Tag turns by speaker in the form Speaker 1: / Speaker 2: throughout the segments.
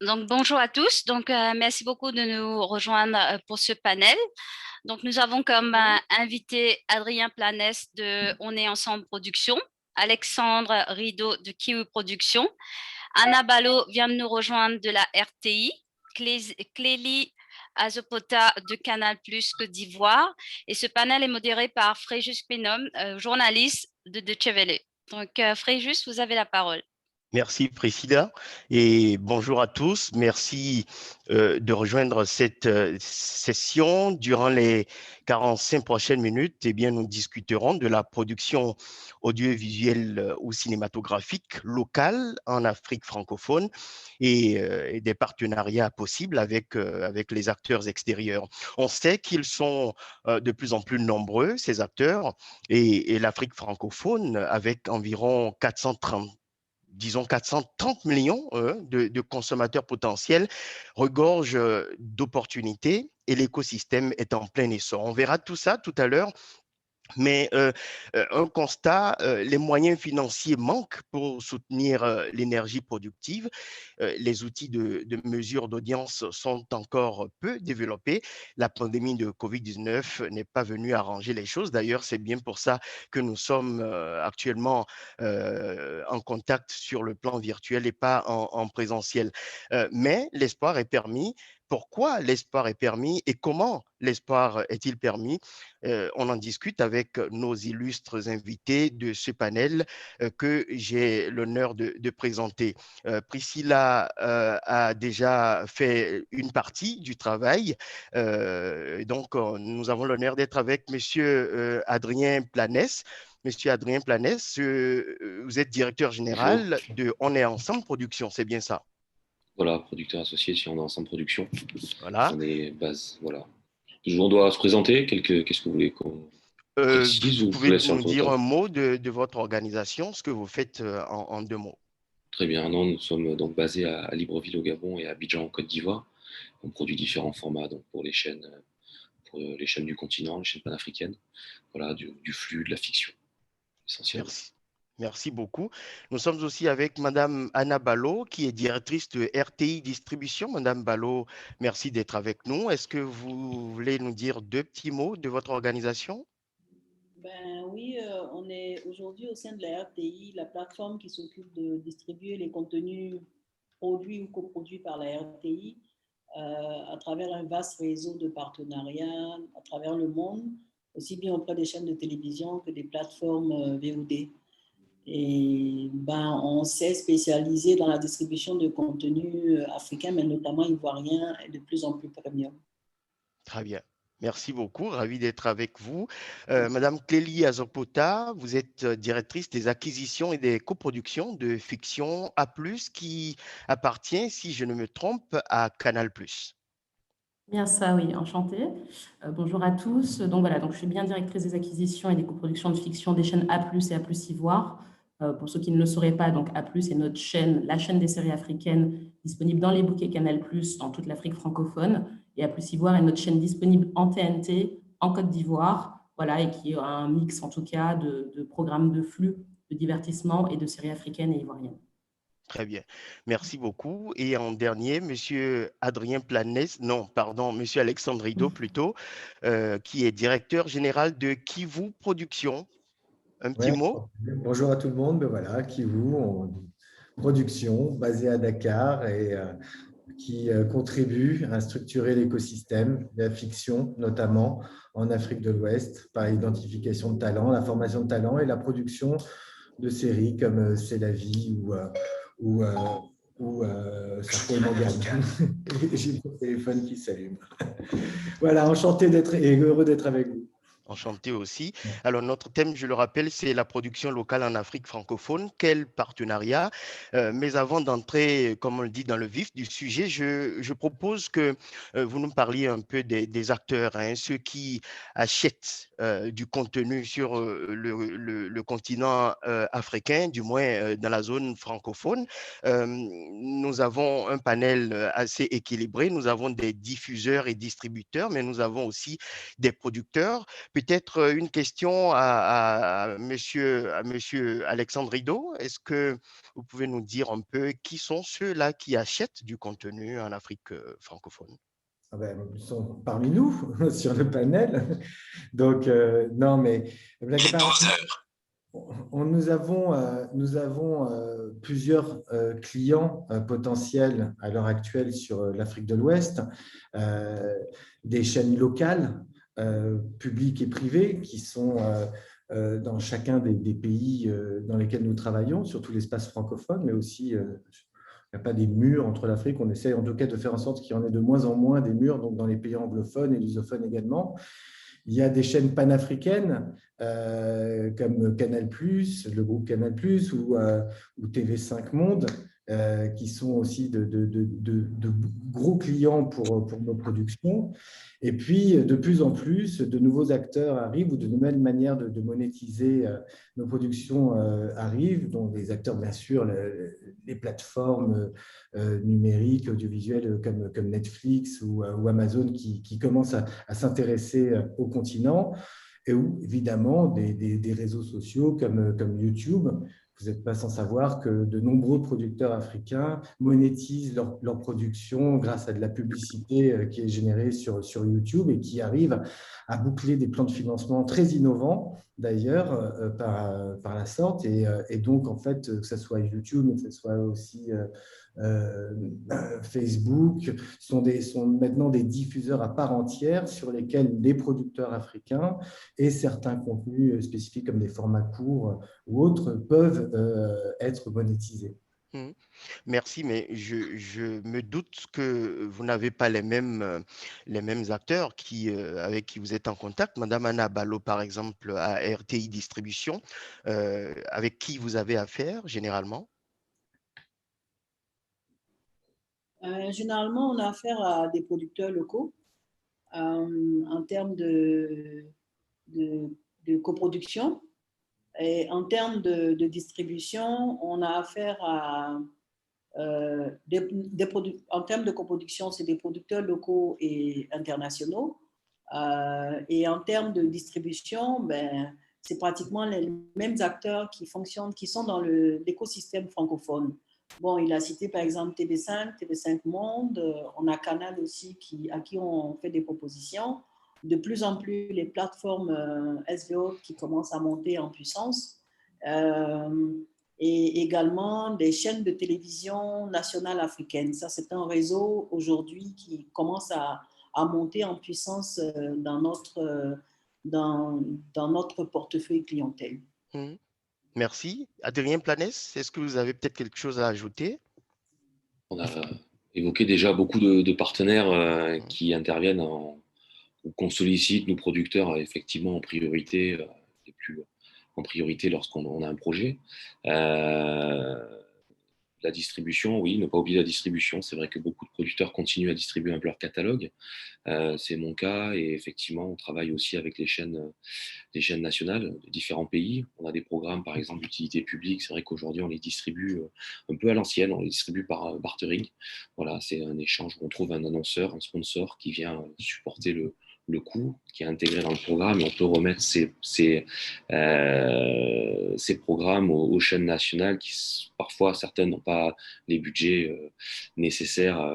Speaker 1: Donc, bonjour à tous. Merci beaucoup de nous rejoindre pour ce panel. Donc, nous avons comme invité Adrien Planès de On est ensemble production, Alexandre Rideau de Kiwi Production, Anna Ballot vient de nous rejoindre de la RTI, Clélie Azopota de Canal Plus Côte d'Ivoire. Et ce panel est modéré par Fréjus Pénom, journaliste de Deutsche Welle. Donc, Fréjus, vous avez la parole.
Speaker 2: Merci Priscilla et bonjour à tous. Merci de rejoindre cette session. Durant les 45 prochaines minutes, eh bien, nous discuterons de la production audiovisuelle ou cinématographique locale en Afrique francophone et des partenariats possibles avec les acteurs extérieurs. On sait qu'ils sont de plus en plus nombreux, ces acteurs, et l'Afrique francophone, avec environ 430 disons 430 millions de consommateurs potentiels, regorge d'opportunités et l'écosystème est en plein essor. On verra tout ça tout à l'heure. Mais un constat, les moyens financiers manquent pour soutenir l'énergie productive. Les outils de mesure d'audience sont encore peu développés. La pandémie de Covid-19 n'est pas venue arranger les choses. D'ailleurs, c'est bien pour ça que nous sommes actuellement en contact sur le plan virtuel et pas en présentiel. Mais l'espoir est permis. Pourquoi l'espoir est permis et comment l'espoir est-il permis? On en discute avec nos illustres invités de ce panel que j'ai l'honneur de présenter. Priscilla a déjà fait une partie du travail. Nous avons l'honneur d'être avec Monsieur Adrien Planès. Monsieur Adrien Planès, vous êtes directeur
Speaker 3: Bonjour.
Speaker 2: général de On est ensemble production, c'est bien ça?
Speaker 3: Voilà, producteur associé sur On est ensemble production.
Speaker 2: Voilà.
Speaker 3: On est base, voilà. Toujours, on doit se présenter. Qu'est-ce que vous voulez qu'on précise
Speaker 2: Vous
Speaker 3: ou je vous
Speaker 2: pouvez
Speaker 3: laisse sur le
Speaker 2: nous
Speaker 3: tour de
Speaker 2: dire
Speaker 3: table?
Speaker 2: un mot de votre organisation, ce que vous faites en deux mots.
Speaker 3: Très bien. Non, nous sommes donc basés à Libreville au Gabon et à Abidjan en Côte d'Ivoire. On produit différents formats donc pour les chaînes du continent, les chaînes panafricaines. Voilà, du flux, de la fiction essentiellement.
Speaker 2: Merci. Merci beaucoup. Nous sommes aussi avec Madame Anna Ballot, qui est directrice de RTI Distribution. Madame Ballot, merci d'être avec nous. Est-ce que vous voulez nous dire deux petits mots de votre organisation?
Speaker 4: Ben oui, on est aujourd'hui au sein de la RTI, la plateforme qui s'occupe de distribuer les contenus produits ou coproduits par la RTI à travers un vaste réseau de partenariats à travers le monde, aussi bien auprès des chaînes de télévision que des plateformes VOD. Et ben, on s'est spécialisé dans la distribution de contenus africains, mais notamment ivoiriens et de plus en plus premium.
Speaker 2: Très bien. Merci beaucoup. Ravi d'être avec vous. Madame Clélie Azopota, vous êtes directrice des acquisitions et des coproductions de fiction A+, qui appartient, si je ne me trompe, à Canal+.
Speaker 5: Bien ça, oui, enchantée. Bonjour à tous. Donc voilà, donc je suis bien directrice des acquisitions et des coproductions de fiction des chaînes A+, et A+, Ivoire. Pour ceux qui ne le sauraient pas, donc A+, est notre chaîne, la chaîne des séries africaines disponible dans les bouquets Canal+, dans toute l'Afrique francophone. Et A+, Ivoire est notre chaîne disponible en TNT, en Côte d'Ivoire, voilà, et qui a un mix en tout cas de programmes de flux, de divertissement et de séries africaines et ivoiriennes.
Speaker 2: Très bien. Merci beaucoup. Et en dernier, Monsieur Adrien Planès, non, pardon, Monsieur Alexandre Rideau plutôt, qui est directeur général de Kivu Production. Un petit
Speaker 6: Ouais,
Speaker 2: mot?
Speaker 6: bonjour à tout le monde. Ben voilà, Kivu, production basée à Dakar et qui contribue à structurer l'écosystème de la fiction, notamment en Afrique de l'Ouest, par l'identification de talents, la formation de talents et la production de séries comme C'est la vie ou, euh, ou Sarko et Morgane. J'ai mon téléphone qui s'allume. Voilà, enchanté d'être et heureux d'être avec vous.
Speaker 2: Enchanté aussi. Alors, notre thème, je le rappelle, c'est la production locale en Afrique francophone. Quel partenariat? Mais avant d'entrer, comme on le dit, dans le vif du sujet, je propose que vous nous parliez un peu des acteurs, hein, ceux qui achètent du contenu sur le continent africain, du moins dans la zone francophone. Nous avons un panel assez équilibré. Nous avons des diffuseurs et distributeurs, mais nous avons aussi des producteurs. peut-être une question à monsieur Alexandre Rideau. Est-ce que vous pouvez nous dire un peu qui sont ceux-là qui achètent du contenu en Afrique francophone?
Speaker 6: Ah ben, ils sont parmi nous sur le panel. Donc, non, mais blague à part, nous avons plusieurs clients potentiels à l'heure actuelle sur l'Afrique de l'Ouest, des chaînes locales, publiques et privées, qui sont dans chacun des pays dans lesquels nous travaillons, surtout l'espace francophone, mais aussi il n'y a pas des murs entre l'Afrique. On essaie en tout cas de faire en sorte qu'il y en ait de moins en moins des murs, donc dans les pays anglophones et lusophones également. Il y a des chaînes panafricaines comme Canal+, le groupe Canal+, ou TV5 Monde, qui sont aussi de gros clients pour nos productions. Et puis, de plus en plus, de nouveaux acteurs arrivent ou de nouvelles manières de monétiser nos productions arrivent, dont des acteurs, bien sûr, les plateformes numériques, audiovisuelles comme Netflix ou Amazon qui commencent à s'intéresser au continent, et où, évidemment, des réseaux sociaux comme YouTube. Vous n'êtes pas sans savoir que de nombreux producteurs africains monétisent leur production grâce à de la publicité qui est générée sur YouTube et qui arrive à boucler des plans de financement très innovants, d'ailleurs, par la sorte. Et donc, en fait, que ce soit YouTube, mais que ce soit aussi Facebook, sont maintenant des diffuseurs à part entière sur lesquels les producteurs africains et certains contenus spécifiques comme des formats courts ou autres peuvent être monétisés.
Speaker 2: Merci, mais je me doute que vous n'avez pas les mêmes acteurs avec qui vous êtes en contact. Madame Anna Ballo, par exemple, à RTI Distribution, avec qui vous avez affaire généralement?
Speaker 4: Généralement, on a affaire à des producteurs locaux en termes de coproduction. Et en termes de distribution, on a affaire à en termes de coproduction, c'est des producteurs locaux et internationaux. Et en termes de distribution, c'est pratiquement les mêmes acteurs qui fonctionnent, qui sont dans l'écosystème francophone. Bon, il a cité par exemple TV5 Monde, on a Canal aussi à qui on fait des propositions. De plus en plus, les plateformes SVO qui commencent à monter en puissance. Et également des chaînes de télévision nationales africaines. Ça, c'est un réseau aujourd'hui qui commence à monter en puissance dans notre portefeuille clientèle.
Speaker 2: Merci. Adrien Planès, est-ce que vous avez peut-être quelque chose à ajouter?
Speaker 3: On a évoqué déjà beaucoup de partenaires qui interviennent ou qu'on sollicite, nos producteurs, effectivement, en priorité, en priorité lorsqu'on a un projet. La distribution, oui, ne pas oublier la distribution. C'est vrai que beaucoup de producteurs continuent à distribuer un peu leur catalogue. C'est mon cas et effectivement, on travaille aussi avec les chaînes nationales de différents pays. On a des programmes, par exemple, d'utilité publique. C'est vrai qu'aujourd'hui, on les distribue un peu à l'ancienne. On les distribue par bartering. Voilà, c'est un échange où on trouve un annonceur, un sponsor qui vient supporter le coût qui est intégré dans le programme et on peut remettre ces programmes aux chaînes nationales qui, parfois, certaines n'ont pas les budgets nécessaires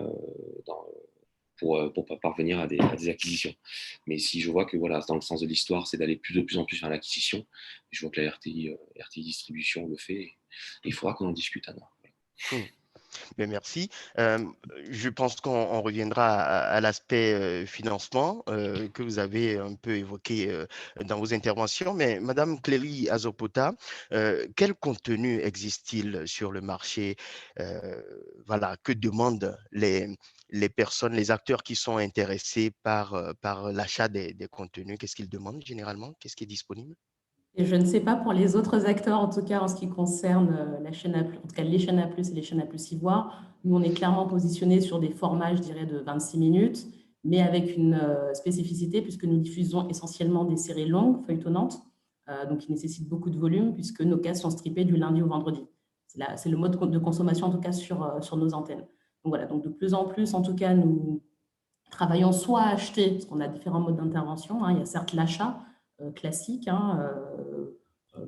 Speaker 3: pour parvenir à des acquisitions. Mais si je vois que voilà, dans le sens de l'histoire, c'est d'aller de plus en plus vers l'acquisition, je vois que la RTI Distribution le fait, et il faudra qu'on en discute, Anna.
Speaker 2: Mais merci. Je pense qu'on reviendra à l'aspect financement que vous avez un peu évoqué dans vos interventions. Mais Madame Cléry Azopota, quel contenu existe-t-il sur le marché? Voilà, que demandent les personnes, les acteurs qui sont intéressés par l'achat des contenus? Qu'est-ce qu'ils demandent généralement? Qu'est-ce qui est disponible?
Speaker 5: Et je ne sais pas pour les autres acteurs, en tout cas en ce qui concerne la chaîne A+, en tout cas les chaînes A+, et les chaînes A+, Ivoire. Nous, on est clairement positionnés sur des formats, je dirais, de 26 minutes, mais avec une spécificité puisque nous diffusons essentiellement des séries longues, feuilletonnantes, donc qui nécessitent beaucoup de volume puisque nos cases sont strippées du lundi au vendredi. C'est le mode de consommation, en tout cas, sur nos antennes. Donc voilà, donc de plus en plus, en tout cas, nous travaillons soit à acheter, parce qu'on a différents modes d'intervention. Il y a certes l'achat, classique, hein,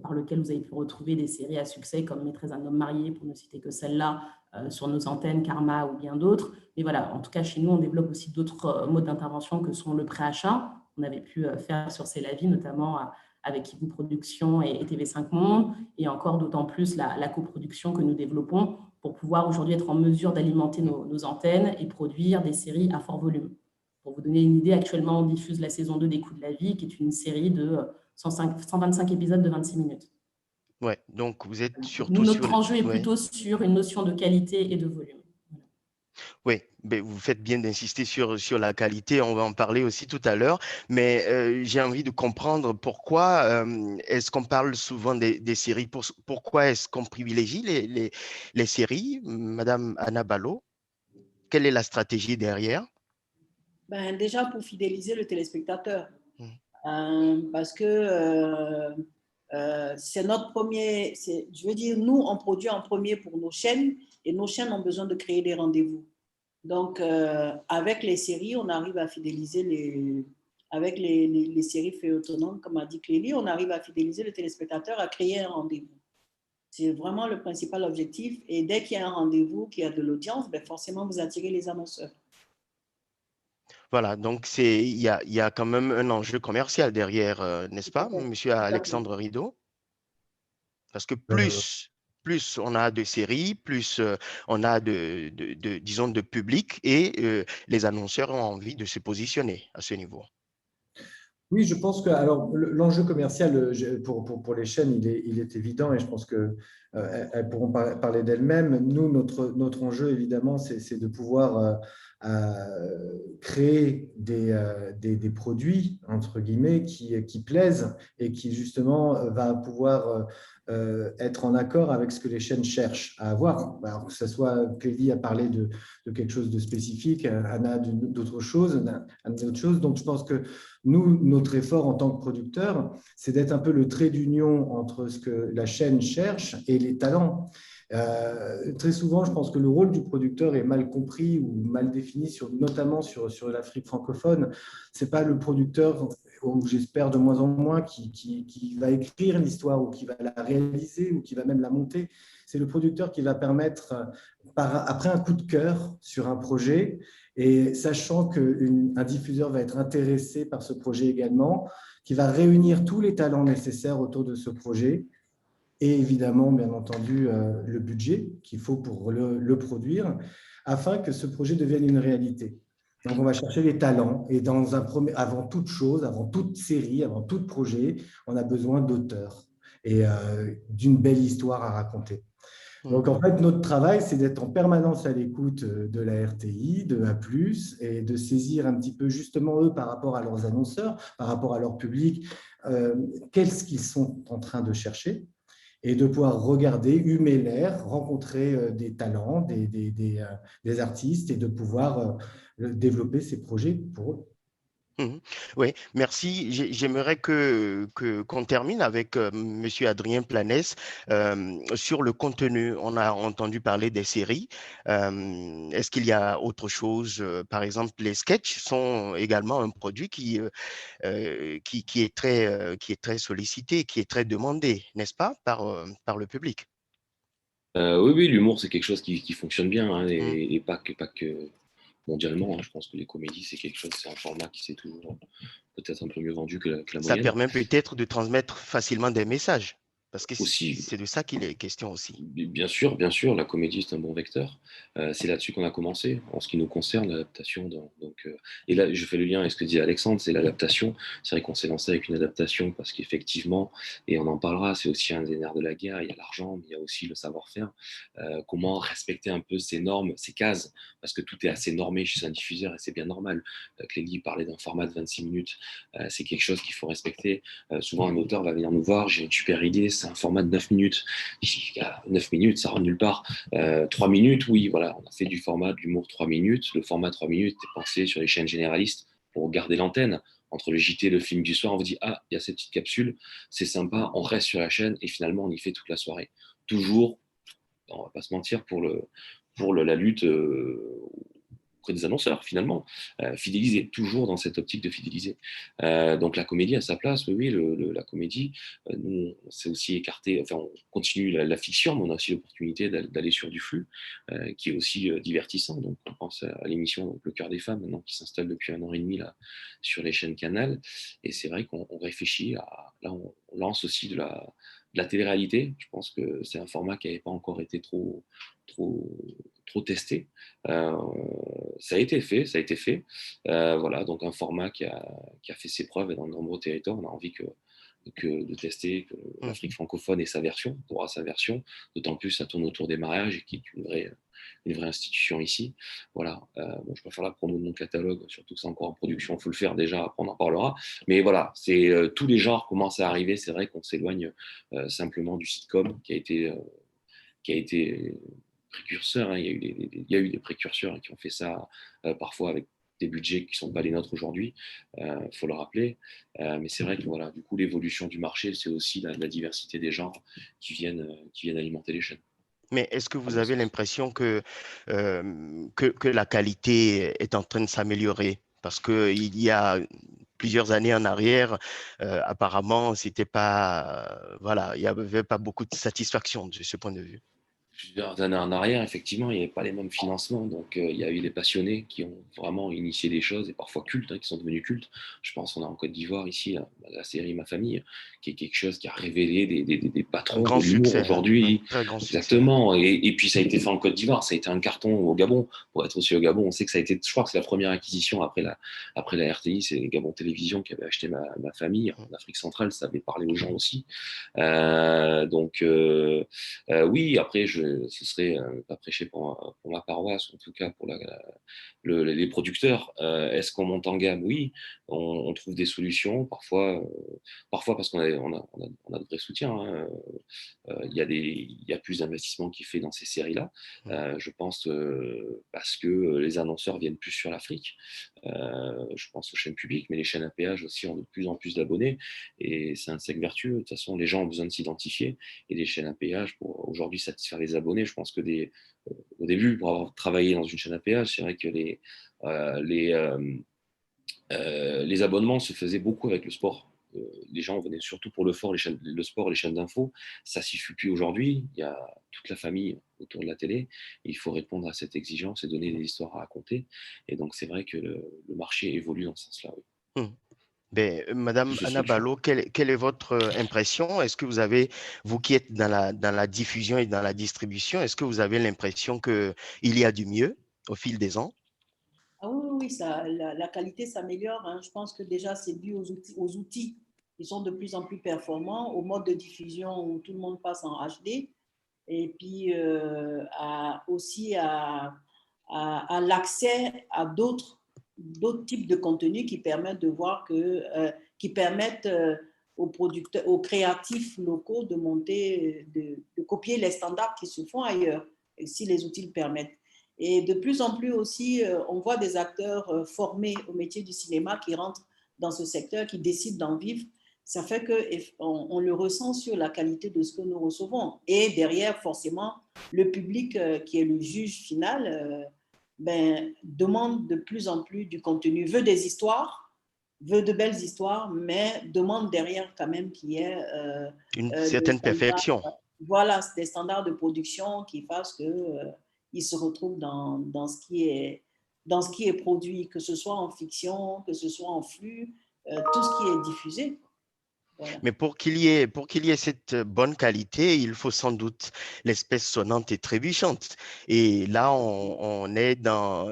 Speaker 5: par lequel vous avez pu retrouver des séries à succès comme Maîtresse d'un homme marié, pour ne citer que celle-là, sur nos antennes, Karma ou bien d'autres. Mais voilà, en tout cas, chez nous, on développe aussi d'autres modes d'intervention que sont le préachat. On avait pu faire sur C'est la vie, notamment avec Ibu Productions et TV5 Monde, et encore d'autant plus la coproduction que nous développons pour pouvoir aujourd'hui être en mesure d'alimenter nos antennes et produire des séries à fort volume. Pour vous donner une idée, actuellement, on diffuse la saison 2 des Coups de la vie, qui est une série de 125 épisodes de 26 minutes.
Speaker 2: Ouais, donc vous êtes surtout
Speaker 5: Nous, notre
Speaker 2: sur...
Speaker 5: enjeu est
Speaker 2: Ouais.
Speaker 5: plutôt sur une notion de qualité et de volume.
Speaker 2: Oui, ben, vous faites bien d'insister sur la qualité, on va en parler aussi tout à l'heure, mais j'ai envie de comprendre pourquoi est-ce qu'on parle souvent des séries, pourquoi est-ce qu'on privilégie les séries, Madame Anna Ballot? Quelle est la stratégie derrière?
Speaker 4: Ben, déjà pour fidéliser le téléspectateur,
Speaker 2: Mhm.
Speaker 4: parce que c'est notre premier, je veux dire, nous, on produit en premier pour nos chaînes et nos chaînes ont besoin de créer des rendez-vous. Donc, avec les séries, on arrive à fidéliser avec les séries feuilletonnantes, comme a dit Clélie, on arrive à fidéliser le téléspectateur à créer un rendez-vous. C'est vraiment le principal objectif. Et dès qu'il y a un rendez-vous, qu'il y a de l'audience, ben forcément, vous attirez les annonceurs.
Speaker 2: Voilà, donc il y a quand même un enjeu commercial derrière, n'est-ce pas, Monsieur Alexandre Rideau? Parce que plus on a de séries, plus on a disons, de public et les annonceurs ont envie de se positionner à ce niveau.
Speaker 6: Oui, je pense que alors l'enjeu commercial pour les chaînes, il est évident et je pense que elles pourront parler d'elles-mêmes. Nous, notre enjeu, évidemment, c'est de pouvoir créer des produits, entre guillemets, qui plaisent et qui, justement, va pouvoir être en accord avec ce que les chaînes cherchent à avoir. Alors, que ce soit, Clélie a parlé de quelque chose de spécifique, Anna d'autres choses, Donc, je pense que nous, notre effort en tant que producteur, c'est d'être un peu le trait d'union entre ce que la chaîne cherche et les talents. Très souvent, je pense que le rôle du producteur est mal compris ou mal défini, notamment sur l'Afrique francophone. Ce n'est pas le producteur, ou j'espère de moins en moins, qui va écrire l'histoire ou qui va la réaliser ou qui va même la monter. C'est le producteur qui va permettre, après un coup de cœur sur un projet, et sachant qu'un diffuseur va être intéressé par ce projet également, qui va réunir tous les talents nécessaires autour de ce projet et évidemment, bien entendu, le budget qu'il faut pour le produire, afin que ce projet devienne une réalité. Donc, on va chercher les talents et avant toute chose, avant toute série, avant tout projet, on a besoin d'auteurs et d'une belle histoire à raconter. Donc, en fait, notre travail, c'est d'être en permanence à l'écoute de la RTI, de A+, et de saisir un petit peu justement eux par rapport à leurs annonceurs, par rapport à leur public, qu'est-ce qu'ils sont en train de chercher et de pouvoir regarder, humer l'air, rencontrer des talents, des artistes et de pouvoir développer ces projets pour eux.
Speaker 2: Oui, merci. J'aimerais qu'on termine avec Monsieur Adrien Planès sur le contenu. On a entendu parler des séries. Est-ce qu'il y a autre chose? Par exemple, les sketchs sont également un produit qui est très sollicité, qui est très demandé, n'est-ce pas, par le public?
Speaker 3: Oui, oui, l'humour, c'est quelque chose qui fonctionne bien hein,
Speaker 2: Mm.
Speaker 3: et pas que mondialement. Hein. Je pense que les comédies, c'est un format qui s'est toujours peut-être un peu mieux vendu que la
Speaker 2: Ça
Speaker 3: moyenne.
Speaker 2: permet peut-être de transmettre facilement des messages, parce que
Speaker 3: Aussi,
Speaker 2: c'est de ça qu'il est question aussi.
Speaker 3: bien sûr, la comédie c'est un bon vecteur. C'est là-dessus qu'on a commencé. En ce qui nous concerne, l'adaptation. Et là, je fais le lien avec ce que dit Alexandre, c'est l'adaptation. C'est vrai qu'on s'est lancé avec une adaptation parce qu'effectivement, et on en parlera, c'est aussi un des nerfs de la guerre. Il y a l'argent, mais il y a aussi le savoir-faire. Comment respecter un peu ces normes, ces cases, parce que tout est assez normé chez un diffuseur et c'est bien normal. Clélie parlait d'un format de 26 minutes. C'est quelque chose qu'il faut respecter. Souvent, un auteur va venir nous voir, j'ai une super idée, c'est un format de 9 minutes. 9 minutes, ça rentre nulle part. 3 minutes, oui, voilà, on a fait du format de l'humour 3 minutes. Le format 3 minutes est pensé sur les chaînes généralistes pour garder l'antenne. Entre le JT et le film du soir, on vous dit, ah, il y a cette petite capsule, c'est sympa, on reste sur la chaîne et finalement, on y fait toute la soirée. Toujours, on va pas se mentir, pour la lutte auprès des annonceurs, finalement. Fidéliser, toujours dans cette optique de fidéliser. Donc, la comédie à sa place, oui, la comédie, nous, on s'est aussi écarté, enfin, on continue la fiction, mais on a aussi l'opportunité d'aller sur du flux, qui est aussi divertissant. Donc, on pense à l'émission Le Cœur des Femmes, maintenant, qui s'installe depuis 1 an et demi là, sur les chaînes Canal. Et c'est vrai qu'on réfléchit là, on lance aussi de la télé-réalité. Je pense que c'est un format qui n'avait pas encore été trop testé. Ça a été fait. Voilà, donc un format qui a fait ses preuves dans de nombreux territoires. On a envie de tester, que l'Afrique francophone ait sa version, aura sa version, d'autant plus ça tourne autour des mariages et qui est une vraie institution ici. Voilà, bon, je peux faire la promo de mon catalogue, surtout que c'est encore en production, il faut le faire déjà, après on en parlera. Mais voilà, tous les genres commencent à arriver. C'est vrai qu'on s'éloigne simplement du sitcom qui a été précurseur, hein. Il y a eu des précurseurs qui ont fait ça parfois avec des budgets qui ne sont pas les nôtres aujourd'hui, faut le rappeler. Mais c'est vrai que voilà, du coup, l'évolution du marché, c'est aussi la diversité des genres qui viennent alimenter les chaînes.
Speaker 2: Mais est-ce que vous avez l'impression que la qualité est en train de s'améliorer? Parce qu'il y a plusieurs années en arrière, apparemment, c'était pas, voilà, il n'y avait pas beaucoup de satisfaction de ce point de vue.
Speaker 3: Plusieurs années en arrière, effectivement, il n'y avait pas les mêmes financements. Donc, il y a eu des passionnés qui ont vraiment initié des choses, et parfois cultes, hein, qui sont devenus cultes. Je pense qu'on a en Côte d'Ivoire, ici, la série Ma Famille, qui est quelque chose qui a révélé des patrons de l'humour aujourd'hui.
Speaker 2: Très grand succès.
Speaker 3: Exactement. Et puis, ça a été fait en Côte d'Ivoire. Ça a été un carton au Gabon. Pour être aussi au Gabon, on sait que ça a été, je crois que c'est la première acquisition après la RTI. C'est Gabon Télévision qui avait acheté Ma Famille. En Afrique centrale, ça avait parlé aux gens aussi. Oui, après, ce serait pas prêcher pour ma paroisse, en tout cas pour les producteurs. Est-ce qu'on monte en gamme? Oui, on trouve des solutions, parfois parce qu'on a de vrais soutiens, hein. Il y a plus d'investissement qui est fait dans ces séries-là. Je pense parce que les annonceurs viennent plus sur l'Afrique. Je pense aux chaînes publiques, mais les chaînes à péage aussi ont de plus en plus d'abonnés. Et c'est un cercle vertueux. De toute façon, les gens ont besoin de s'identifier. Et les chaînes à péage, pour aujourd'hui satisfaire les abonnés, je pense que au début, pour avoir travaillé dans une chaîne à péage, c'est vrai que les abonnements se faisaient beaucoup avec le sport. Les gens venaient surtout pour le sport, les chaînes d'infos. Ça s'y fait plus aujourd'hui. Il y a toute la famille autour de la télé. Et il faut répondre à cette exigence et donner des histoires à raconter. Et donc, c'est vrai que le marché évolue dans ce sens-là. Oui.
Speaker 2: Ben, Madame Anna Ballo, quelle est votre impression? Est-ce que vous qui êtes dans la diffusion et dans la distribution, est-ce que vous avez l'impression qu'il y a du mieux au fil des ans?
Speaker 4: Ah oui, la qualité s'améliore, hein. Je pense que déjà, c'est dû aux outils. Ils sont de plus en plus performants, au mode de diffusion où tout le monde passe en HD, et puis aussi à l'accès à d'autres types de contenus qui permettent de voir qui permettent aux producteurs, aux créatifs locaux de monter, de copier les standards qui se font ailleurs, si les outils le permettent. Et de plus en plus aussi, on voit des acteurs formés au métier du cinéma qui rentrent dans ce secteur, qui décident d'en vivre. Ça fait qu'on le ressent sur la qualité de ce que nous recevons. Et derrière, forcément, le public qui est le juge final demande de plus en plus du contenu, veut des histoires, veut de belles histoires, mais demande derrière quand même qu'il y ait
Speaker 2: une certaine perfection.
Speaker 4: Voilà, des standards de production qui fassent qu'ils se retrouvent dans ce qui est produit, que ce soit en fiction, que ce soit en flux, tout ce qui est diffusé.
Speaker 2: Voilà. Mais pour qu'il y ait cette bonne qualité, il faut sans doute l'espèce sonnante et trébuchante. Et là, on est dans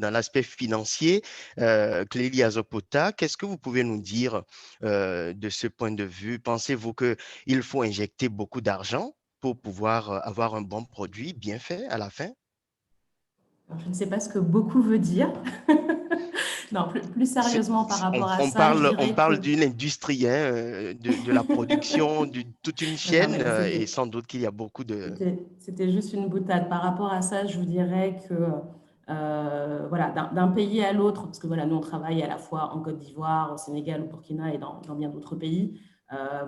Speaker 2: l'aspect financier. Clélie Azopota, qu'est-ce que vous pouvez nous dire de ce point de vue? Pensez-vous qu'il faut injecter beaucoup d'argent pour pouvoir avoir un bon produit bien fait à la fin?
Speaker 5: Alors, je ne sais pas ce que beaucoup veut dire. Non, plus sérieusement par rapport à ça,
Speaker 2: on parle d'une industrie, hein, de la production, toute une chaîne, et sans doute qu'il y a beaucoup de...
Speaker 5: C'était juste une boutade. Par rapport à ça, je vous dirais que voilà, d'un pays à l'autre, parce que voilà, nous on travaille à la fois en Côte d'Ivoire, au Sénégal, au Burkina et dans bien d'autres pays.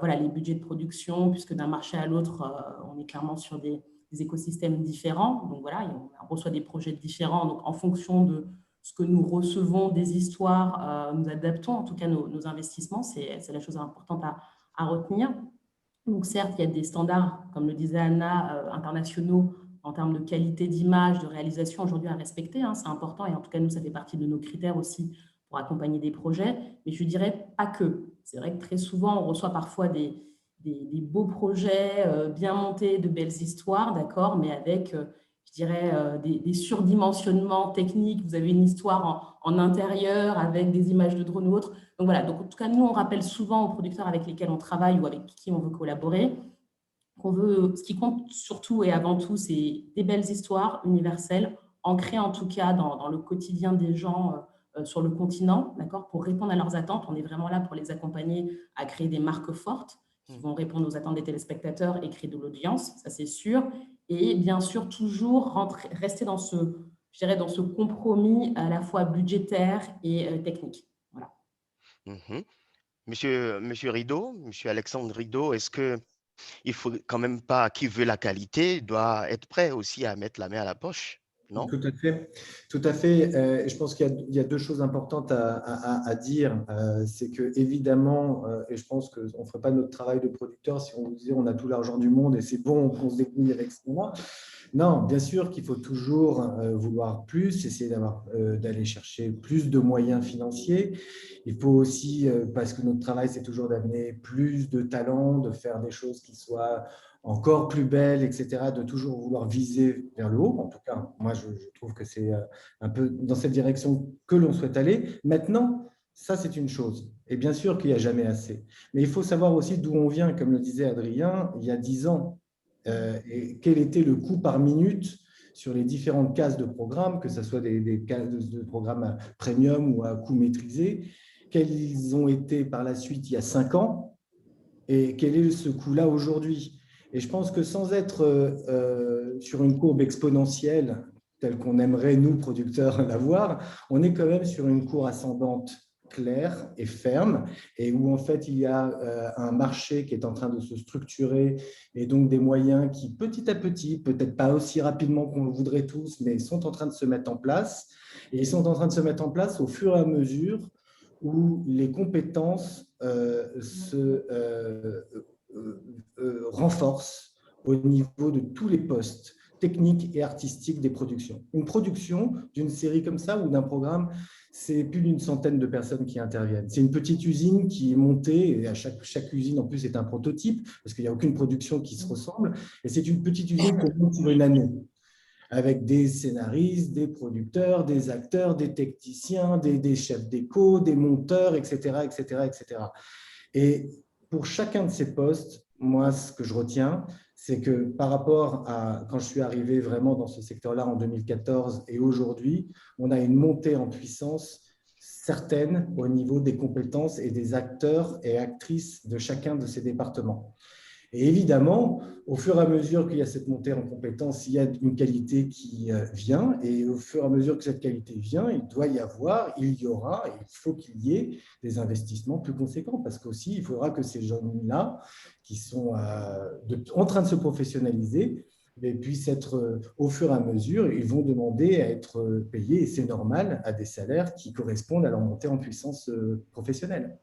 Speaker 5: Voilà, les budgets de production, puisque d'un marché à l'autre, on est clairement sur des écosystèmes différents. Donc voilà, on reçoit des projets différents. Donc en fonction de ce que nous recevons des histoires, nous adaptons en tout cas nos investissements. C'est la chose importante à retenir. Donc certes, il y a des standards, comme le disait Anna, internationaux en termes de qualité d'image, de réalisation aujourd'hui à respecter. C'est important et en tout cas, nous, ça fait partie de nos critères aussi pour accompagner des projets. Mais je dirais pas que. C'est vrai que très souvent, on reçoit parfois des beaux projets bien montés, de belles histoires, d'accord, mais avec, je dirais, des surdimensionnements techniques. Vous avez une histoire en intérieur avec des images de drone ou autre. Donc voilà, donc en tout cas, nous, on rappelle souvent aux producteurs avec lesquels on travaille ou avec qui on veut collaborer qu'on veut, ce qui compte surtout et avant tout, c'est des belles histoires universelles, ancrées en tout cas dans le quotidien des gens sur le continent, d'accord, pour répondre à leurs attentes. On est vraiment là pour les accompagner à créer des marques fortes qui vont répondre aux attentes des téléspectateurs et créer de l'audience, ça c'est sûr. Et bien sûr, toujours rester dans ce, je dirais, dans ce compromis à la fois budgétaire et technique. Voilà.
Speaker 2: Monsieur Rideau, Monsieur Alexandre Rideau, est-ce que il faut quand même pas, qui veut la qualité, doit être prêt aussi à mettre la main à la poche, non?
Speaker 6: Tout à fait. Tout à fait. Je pense qu'il y a deux choses importantes à dire. C'est que évidemment, et je pense qu'on ne ferait pas notre travail de producteur si on vous disait on a tout l'argent du monde et c'est bon, on se débrouille avec ce qu'on a. Non, bien sûr qu'il faut toujours vouloir plus, essayer d'aller chercher plus de moyens financiers. Il faut aussi, parce que notre travail, c'est toujours d'amener plus de talents, de faire des choses qui soient encore plus belles, etc., de toujours vouloir viser vers le haut. En tout cas, moi, je trouve que c'est un peu dans cette direction que l'on souhaite aller. Maintenant, ça, c'est une chose. Et bien sûr qu'il n'y a jamais assez. Mais il faut savoir aussi d'où on vient, comme le disait Adrien, il y a 10 ans. Et quel était le coût par minute sur les différentes cases de programmes, que ce soit des cases de programmes premium ou à coût maîtrisé, quels ils ont été par la suite il y a 5 ans et quel est ce coût-là aujourd'hui. Et je pense que sans être sur une courbe exponentielle telle qu'on aimerait, nous, producteurs, l'avoir, on est quand même sur une courbe ascendante claire et ferme, et où en fait il y a un marché qui est en train de se structurer et donc des moyens qui petit à petit, peut-être pas aussi rapidement qu'on le voudrait tous, mais sont en train de se mettre en place, et ils sont en train de se mettre en place au fur et à mesure où les compétences se renforcent au niveau de tous les postes techniques et artistiques des productions. Une production d'une série comme ça ou d'un programme, c'est plus d'une centaine de personnes qui interviennent. C'est une petite usine qui est montée, et à chaque usine en plus est un prototype, parce qu'il n'y a aucune production qui se ressemble, et c'est une petite usine qu'on monte sur une année, avec des scénaristes, des producteurs, des acteurs, des techniciens, des chefs d'éco, des monteurs, etc., etc., etc. Et pour chacun de ces postes, moi, ce que je retiens, c'est que par rapport à quand je suis arrivé vraiment dans ce secteur-là en 2014 et aujourd'hui, on a une montée en puissance certaine au niveau des compétences et des acteurs et actrices de chacun de ces départements. Et évidemment, au fur et à mesure qu'il y a cette montée en compétences, il y a une qualité qui vient. Et au fur et à mesure que cette qualité vient, il y aura, et il faut qu'il y ait des investissements plus conséquents. Parce qu'aussi, il faudra que ces jeunes-là, qui sont en train de se professionnaliser, puissent être, au fur et à mesure, ils vont demander à être payés, et c'est normal, à des salaires qui correspondent à leur montée en puissance professionnelle.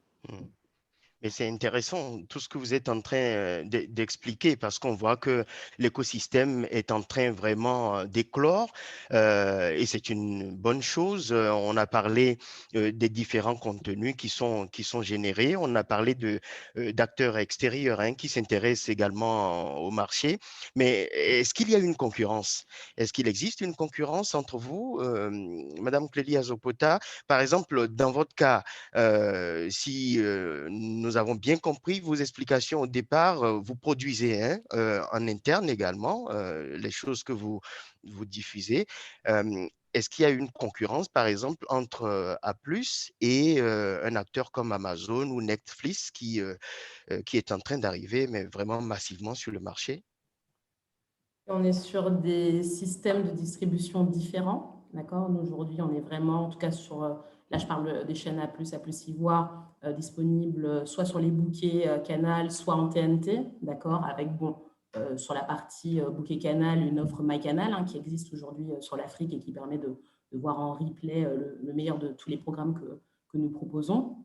Speaker 2: Mais c'est intéressant tout ce que vous êtes en train d'expliquer parce qu'on voit que l'écosystème est en train vraiment d'éclore et c'est une bonne chose. On a parlé des différents contenus qui sont générés. On a parlé d'acteurs extérieurs qui s'intéressent également au marché. Mais est-ce qu'il y a une concurrence? Est-ce qu'il existe une concurrence entre vous, Madame Clélie Azopota? Par exemple, dans votre cas, si nous avons bien compris vos explications au départ, vous produisez en interne également les choses que vous diffusez. Est-ce qu'il y a une concurrence, par exemple, entre A+, et un acteur comme Amazon ou Netflix qui est en train d'arriver, mais vraiment massivement sur le marché?
Speaker 5: On est sur des systèmes de distribution différents, d'accord? Nous, aujourd'hui, on est vraiment, en tout cas, sur, là, je parle des chaînes A+, disponibles soit sur les bouquets Canal, soit en TNT, d'accord? Avec, bon, sur la partie Bouquet Canal, une offre MyCanal qui existe aujourd'hui sur l'Afrique et qui permet de voir en replay le meilleur de tous les programmes que nous proposons.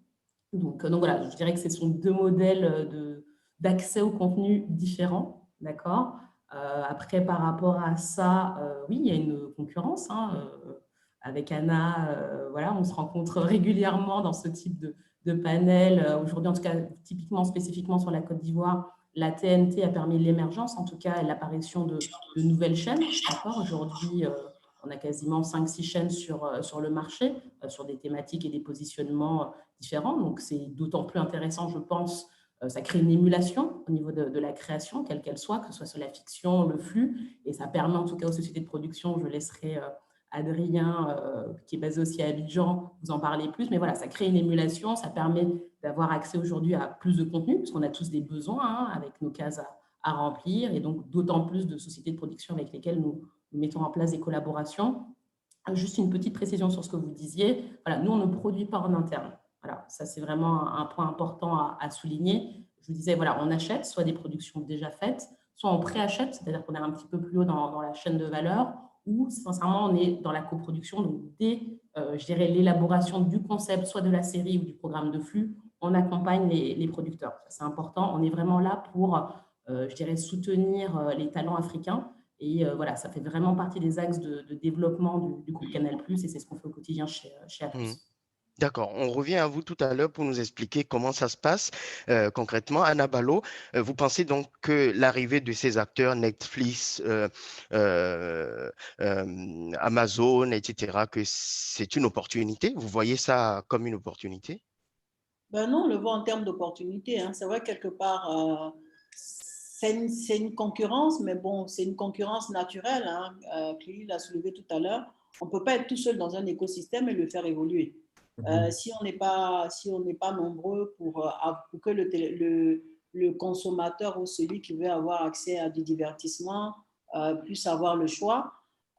Speaker 5: Donc voilà, je dirais que ce sont deux modèles d'accès au contenu différents, d'accord. Après, par rapport à ça, oui, il y a une concurrence. Avec Anna, voilà, on se rencontre régulièrement dans ce type de panel. Aujourd'hui, en tout cas, typiquement, spécifiquement sur la Côte d'Ivoire, la TNT a permis l'émergence, en tout cas, l'apparition de nouvelles chaînes. D'accord. Aujourd'hui, on a quasiment 5-6 chaînes sur le marché, sur des thématiques et des positionnements différents. Donc, c'est d'autant plus intéressant, je pense. Ça crée une émulation au niveau de la création, quelle qu'elle soit, que ce soit sur la fiction, le flux. Et ça permet en tout cas aux sociétés de production, je laisserai Adrien, qui est basé aussi à Abidjan, vous en parlez plus. Mais voilà, ça crée une émulation, ça permet d'avoir accès aujourd'hui à plus de contenu, parce qu'on a tous des besoins avec nos cases à remplir. Et donc, d'autant plus de sociétés de production avec lesquelles nous mettons en place des collaborations. Juste une petite précision sur ce que vous disiez. Voilà, nous, on ne produit pas en interne. Voilà, ça, c'est vraiment un point important à souligner. Je vous disais, voilà, on achète soit des productions déjà faites, soit on préachète, c'est-à-dire qu'on est un petit peu plus haut dans la chaîne de valeur, ou sincèrement, on est dans la coproduction. Donc, dès, je dirais, l'élaboration du concept, soit de la série ou du programme de flux, on accompagne les producteurs. C'est important. On est vraiment là pour, je dirais, soutenir les talents africains. Et voilà, ça fait vraiment partie des axes de développement du groupe Canal+, et c'est ce qu'on fait au quotidien chez A+.
Speaker 2: D'accord, on revient à vous tout à l'heure pour nous expliquer comment ça se passe concrètement. Anna Ballo, vous pensez donc que l'arrivée de ces acteurs Netflix, Amazon, etc., que c'est une opportunité? Vous voyez ça comme une opportunité?
Speaker 4: Ben non, on le voit en termes d'opportunités. C'est vrai, quelque part, c'est une concurrence, mais bon, c'est une concurrence naturelle. Clélie l'a soulevé tout à l'heure. On ne peut pas être tout seul dans un écosystème et le faire évoluer. Si on n'est pas nombreux pour que le consommateur ou celui qui veut avoir accès à du divertissement puisse avoir le choix,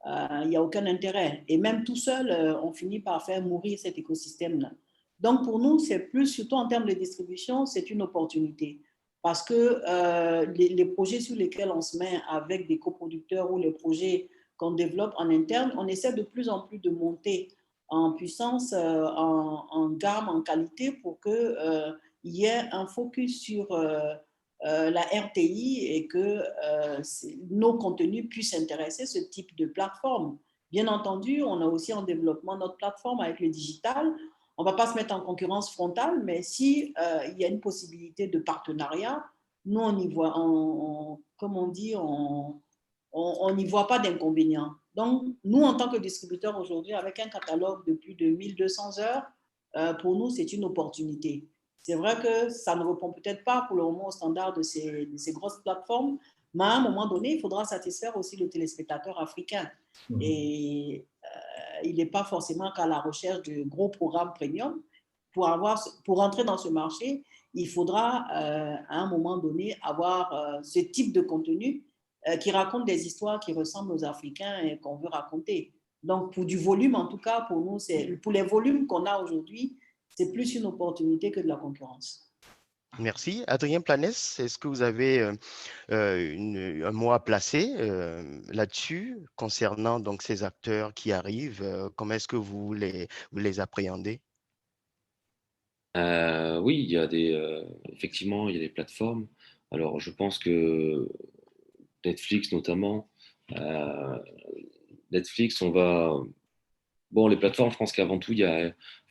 Speaker 4: il n'y a aucun intérêt. Et même tout seul, on finit par faire mourir cet écosystème-là. Donc, pour nous, c'est plus, surtout en termes de distribution, c'est une opportunité. Parce que les projets sur lesquels on se met avec des coproducteurs ou les projets qu'on développe en interne, on essaie de plus en plus de monter en puissance, en gamme, en qualité pour qu'il y ait un focus sur la RTI et que nos contenus puissent intéresser ce type de plateforme. Bien entendu, on a aussi en développement notre plateforme avec le digital. On ne va pas se mettre en concurrence frontale, mais si il y a une possibilité de partenariat, nous, on y voit, comme on dit, on n'y voit pas d'inconvénient. Donc, nous, en tant que distributeurs aujourd'hui, avec un catalogue de plus de 1200 heures, pour nous, c'est une opportunité. C'est vrai que ça ne répond peut-être pas pour le moment aux standards de ces grosses plateformes, mais à un moment donné, il faudra satisfaire aussi le téléspectateur africain. Et il n'est pas forcément qu'à la recherche de gros programmes premium. Pour entrer dans ce marché, il faudra à un moment donné avoir ce type de contenu qui raconte des histoires qui ressemblent aux Africains et qu'on veut raconter. Donc, pour du volume, en tout cas, pour nous, pour les volumes qu'on a aujourd'hui, c'est plus une opportunité que de la concurrence.
Speaker 2: Merci. Adrien Planès, est-ce que vous avez un mot à placer là-dessus concernant donc ces acteurs qui arrivent? Comment est-ce que vous les appréhendez?
Speaker 3: Oui, il y a effectivement, il y a des plateformes. Alors, je pense que Netflix notamment, Netflix, bon, les plateformes, je pense qu'avant tout,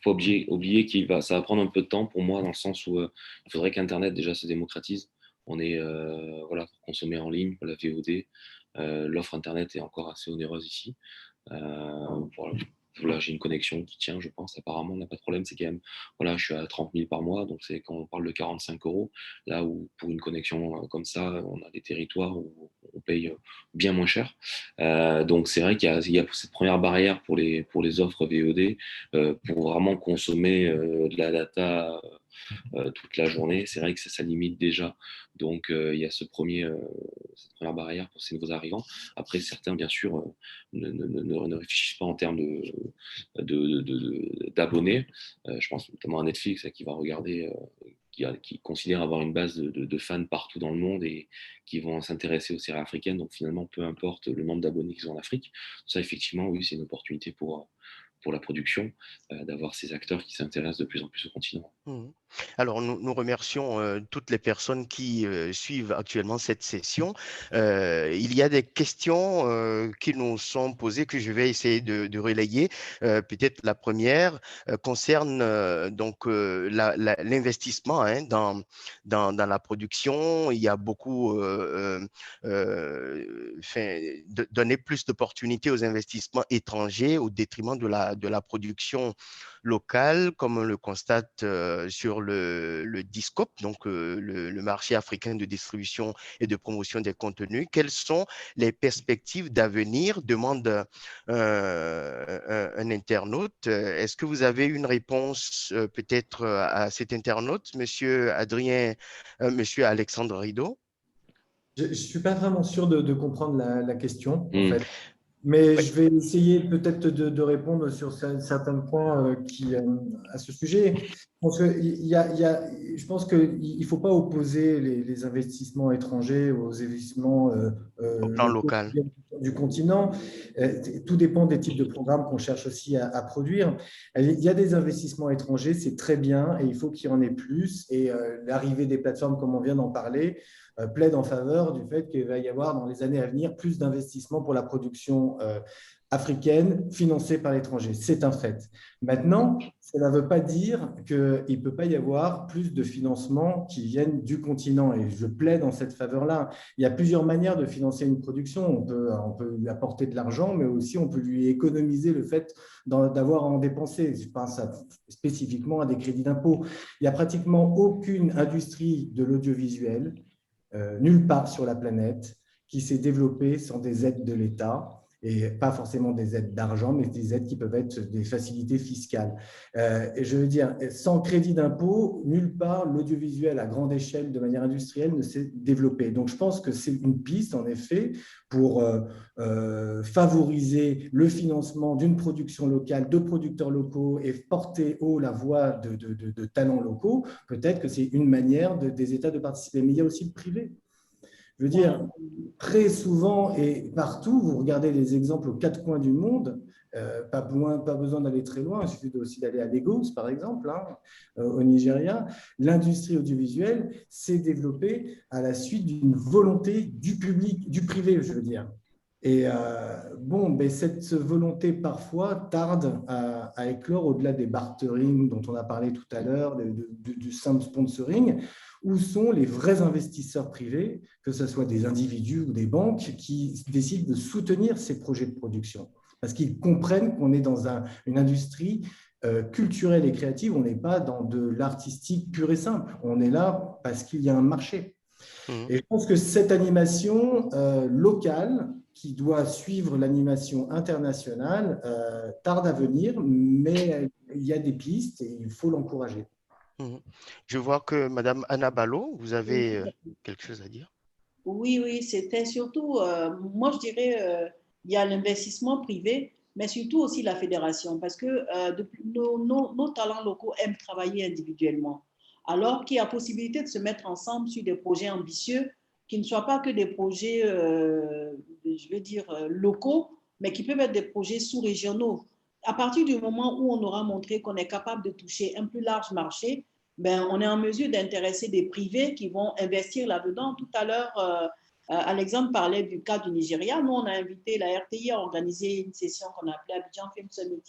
Speaker 3: faut oublier ça va prendre un peu de temps pour moi, dans le sens où il faudrait qu'Internet déjà se démocratise. On est, voilà, pour consommer en ligne, pour la VOD. L'offre Internet est encore assez onéreuse ici. Là, j'ai une connexion qui tient, je pense. Apparemment, on n'a pas de problème. C'est quand même, voilà, je suis à 30 000 par mois, donc c'est quand on parle de 45 €. Là où, pour une connexion comme ça, on a des territoires où on paye bien moins cher. Donc, c'est vrai qu'il y a cette première barrière pour les offres VOD, pour vraiment consommer de la data toute la journée. C'est vrai que ça limite déjà. Donc, il y a cette première barrière pour ces nouveaux arrivants. Après, certains, bien sûr, ne réfléchissent pas en termes d'abonnés. Je pense notamment à Netflix qui va qui considèrent avoir une base de fans partout dans le monde et qui vont s'intéresser aux séries africaines. Donc finalement, peu importe le nombre d'abonnés qu'ils ont en Afrique, ça effectivement, oui, c'est une opportunité pour la production d'avoir ces acteurs qui s'intéressent de plus en plus au continent.
Speaker 2: Mhm. Alors, nous remercions toutes les personnes qui suivent actuellement cette session. Il y a des questions qui nous sont posées que je vais essayer de relayer. Peut-être la première concerne donc l'investissement hein, dans la production. Il y a beaucoup donner plus d'opportunités aux investissements étrangers au détriment de la production locale, comme on le constate sur le DISCOP, donc le marché africain de distribution et de promotion des contenus. Quelles sont les perspectives d'avenir, demande un internaute. Est-ce que vous avez une réponse peut-être à cet internaute, monsieur Adrien, monsieur Alexandre Rideau?
Speaker 6: Je ne suis pas vraiment sûr de comprendre la question, en fait. Mais je vais essayer peut-être de répondre sur certains points à ce sujet. Je pense qu'il ne faut pas opposer les investissements étrangers aux investissements
Speaker 2: Au plan
Speaker 6: locaux
Speaker 2: local.
Speaker 6: du continent. Tout dépend des types de programmes qu'on cherche aussi à produire. Il y a des investissements étrangers, c'est très bien et il faut qu'il y en ait plus. Et l'arrivée des plateformes, comme on vient d'en parler, plaide en faveur du fait qu'il va y avoir dans les années à venir plus d'investissements pour la production africaine financée par l'étranger. C'est un fait. Maintenant, cela ne veut pas dire qu'il ne peut pas y avoir plus de financements qui viennent du continent et je plaide en cette faveur-là. Il y a plusieurs manières de financer une production. On peut lui apporter de l'argent, mais aussi on peut lui économiser le fait d'avoir à en dépenser. Je pense spécifiquement à des crédits d'impôt. Il n'y a pratiquement aucune industrie de l'audiovisuel nulle part sur la planète qui s'est développée sans des aides de l'État et pas forcément des aides d'argent, mais des aides qui peuvent être des facilités fiscales. Et je veux dire, sans crédit d'impôt, nulle part l'audiovisuel à grande échelle de manière industrielle ne s'est développé. Donc je pense que c'est une piste, en effet, pour favoriser le financement d'une production locale, de producteurs locaux et porter haut la voix de talents locaux. Peut-être que c'est une manière des États de participer. Mais il y a aussi le privé. Je veux dire, très souvent et partout, vous regardez les exemples aux quatre coins du monde, pas besoin d'aller très loin, il suffit aussi d'aller à Lagos, par exemple, hein, au Nigeria. L'industrie audiovisuelle s'est développée à la suite d'une volonté du public, du privé, je veux dire. Et cette volonté parfois tarde à éclore au-delà des barterings dont on a parlé tout à l'heure, du simple sponsoring. Où sont les vrais investisseurs privés, que ce soit des individus ou des banques, qui décident de soutenir ces projets de production? Parce qu'ils comprennent qu'on est dans une industrie culturelle et créative, on n'est pas dans de l'artistique pur et simple. On est là parce qu'il y a un marché. Et je pense que cette animation locale, qui doit suivre l'animation internationale, tarde à venir, mais il y a des pistes et il faut l'encourager.
Speaker 2: Je vois que Madame Anna Ballot, vous avez quelque chose à dire?
Speaker 4: Oui, c'était surtout, moi je dirais, il y a l'investissement privé, mais surtout aussi la fédération, parce que nos talents locaux aiment travailler individuellement, alors qu'il y a possibilité de se mettre ensemble sur des projets ambitieux qui ne soient pas que des projets, je veux dire, locaux, mais qui peuvent être des projets sous-régionaux. À partir du moment où on aura montré qu'on est capable de toucher un plus large marché, ben, on est en mesure d'intéresser des privés qui vont investir là-dedans. Tout à l'heure, Alexandre parlait du cas du Nigeria. Nous, on a invité la RTI à organiser une session qu'on a appelée Abidjan Film Summit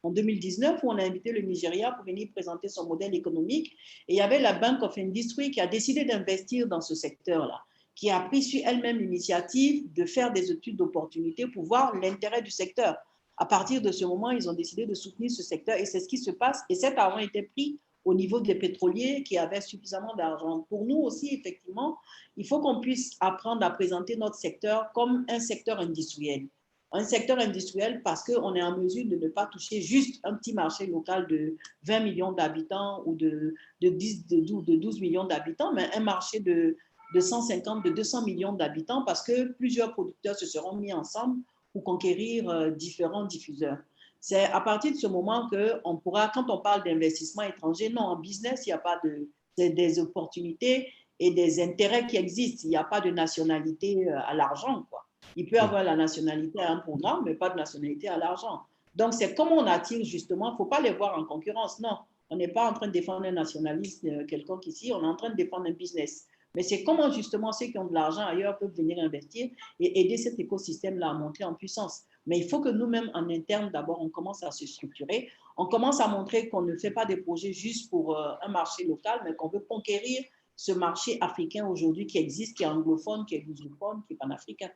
Speaker 4: en 2019, où on a invité le Nigeria pour venir présenter son modèle économique. Et il y avait la Bank of Industry qui a décidé d'investir dans ce secteur-là, qui a pris sur elle-même l'initiative de faire des études d'opportunité pour voir l'intérêt du secteur. À partir de ce moment, ils ont décidé de soutenir ce secteur et c'est ce qui se passe. Et cet argent a été pris au niveau des pétroliers qui avaient suffisamment d'argent. Pour nous aussi, effectivement, il faut qu'on puisse apprendre à présenter notre secteur comme un secteur industriel. Un secteur industriel parce qu'on est en mesure de ne pas toucher juste un petit marché local de 20 millions d'habitants ou de 12 millions d'habitants, mais un marché de 150, de 200 millions d'habitants parce que plusieurs producteurs se seront mis ensemble pour conquérir différents diffuseurs. C'est à partir de ce moment qu'on pourra, quand on parle d'investissement étranger, non, en business, il n'y a pas de des opportunités et des intérêts qui existent. Il n'y a pas de nationalité à l'argent, quoi. Il peut y avoir la nationalité à un programme, mais pas de nationalité à l'argent. Donc, c'est comment on attire justement, il ne faut pas les voir en concurrence. Non, on n'est pas en train de défendre un nationaliste quelconque ici, on est en train de défendre un business. Mais c'est comment justement ceux qui ont de l'argent ailleurs peuvent venir investir et aider cet écosystème-là à monter en puissance. Mais il faut que nous-mêmes, en interne, d'abord, on commence à se structurer. On commence à montrer qu'on ne fait pas des projets juste pour un marché local, mais qu'on veut conquérir ce marché africain aujourd'hui qui existe, qui est anglophone, qui est lusophone, qui est panafricain.